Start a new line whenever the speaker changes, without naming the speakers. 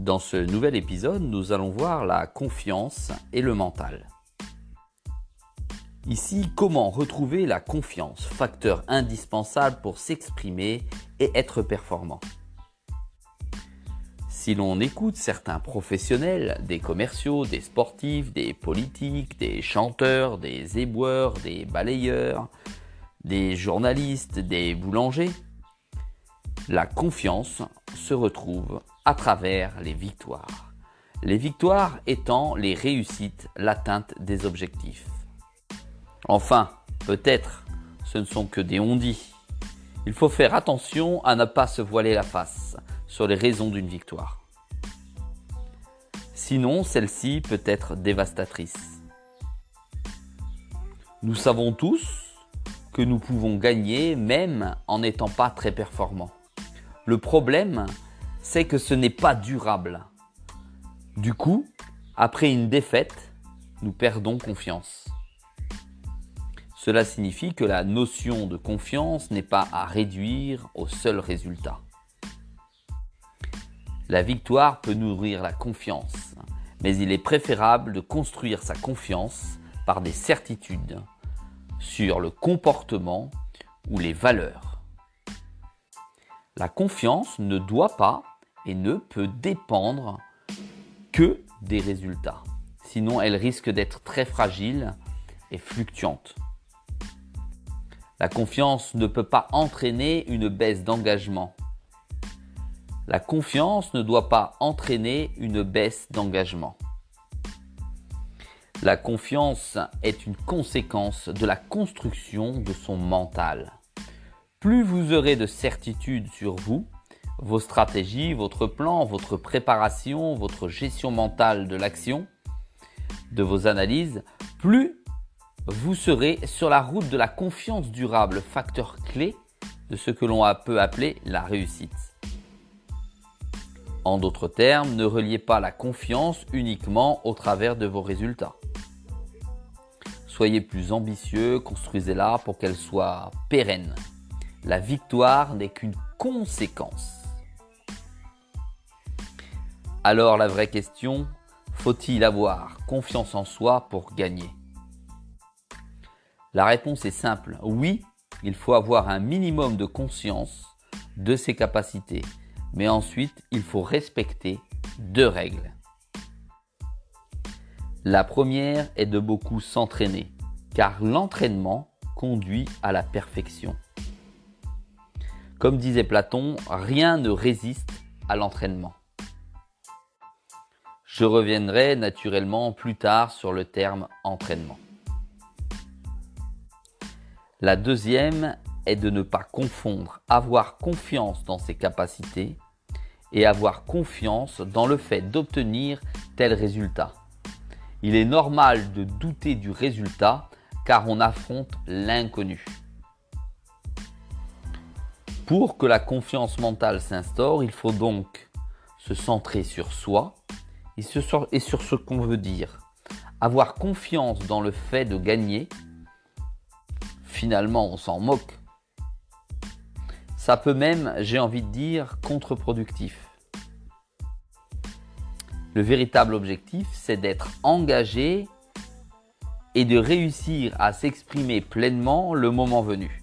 Dans ce nouvel épisode, nous allons voir la confiance et le mental. Ici, comment retrouver la confiance, facteur indispensable pour s'exprimer et être performant. Si l'on écoute certains professionnels, des commerciaux, des sportifs, des politiques, des chanteurs, des éboueurs, des balayeurs, des journalistes, des boulangers, la confiance se retrouve à travers les victoires. Les victoires étant les réussites, l'atteinte des objectifs. Enfin, peut-être, ce ne sont que des on-dit. Il faut faire attention à ne pas se voiler la face sur les raisons d'une victoire. Sinon, celle-ci peut être dévastatrice. Nous savons tous que nous pouvons gagner même en n'étant pas très performants. Le problème, c'est que ce n'est pas durable. Du coup, après une défaite, nous perdons confiance. Cela signifie que la notion de confiance n'est pas à réduire au seul résultat. La victoire peut nourrir la confiance, mais il est préférable de construire sa confiance par des certitudes sur le comportement ou les valeurs. La confiance ne doit pas et ne peut dépendre que des résultats. Sinon, elle risque d'être très fragile et fluctuante. La confiance ne peut pas entraîner une baisse d'engagement. La confiance ne doit pas entraîner une baisse d'engagement. La confiance est une conséquence de la construction de son mental. Plus vous aurez de certitude sur vous, vos stratégies, votre plan, votre préparation, votre gestion mentale de l'action, de vos analyses, plus vous serez sur la route de la confiance durable, facteur clé de ce que l'on peut appeler la réussite. En d'autres termes, ne reliez pas la confiance uniquement au travers de vos résultats. Soyez plus ambitieux, construisez-la pour qu'elle soit pérenne. La victoire n'est qu'une conséquence. Alors la vraie question, faut-il avoir confiance en soi pour gagner ? La réponse est simple, oui, il faut avoir un minimum de conscience de ses capacités, mais ensuite il faut respecter deux règles. La première est de beaucoup s'entraîner, car l'entraînement conduit à la perfection. Comme disait Platon, rien ne résiste à l'entraînement. Je reviendrai naturellement plus tard sur le terme entraînement. La deuxième est de ne pas confondre avoir confiance dans ses capacités et avoir confiance dans le fait d'obtenir tel résultat. Il est normal de douter du résultat car on affronte l'inconnu. Pour que la confiance mentale s'instaure, il faut donc se centrer sur soi et sur ce qu'on veut dire. Avoir confiance dans le fait de gagner, finalement on s'en moque. Ça peut même, j'ai envie de dire, contre-productif. Le véritable objectif, c'est d'être engagé et de réussir à s'exprimer pleinement le moment venu.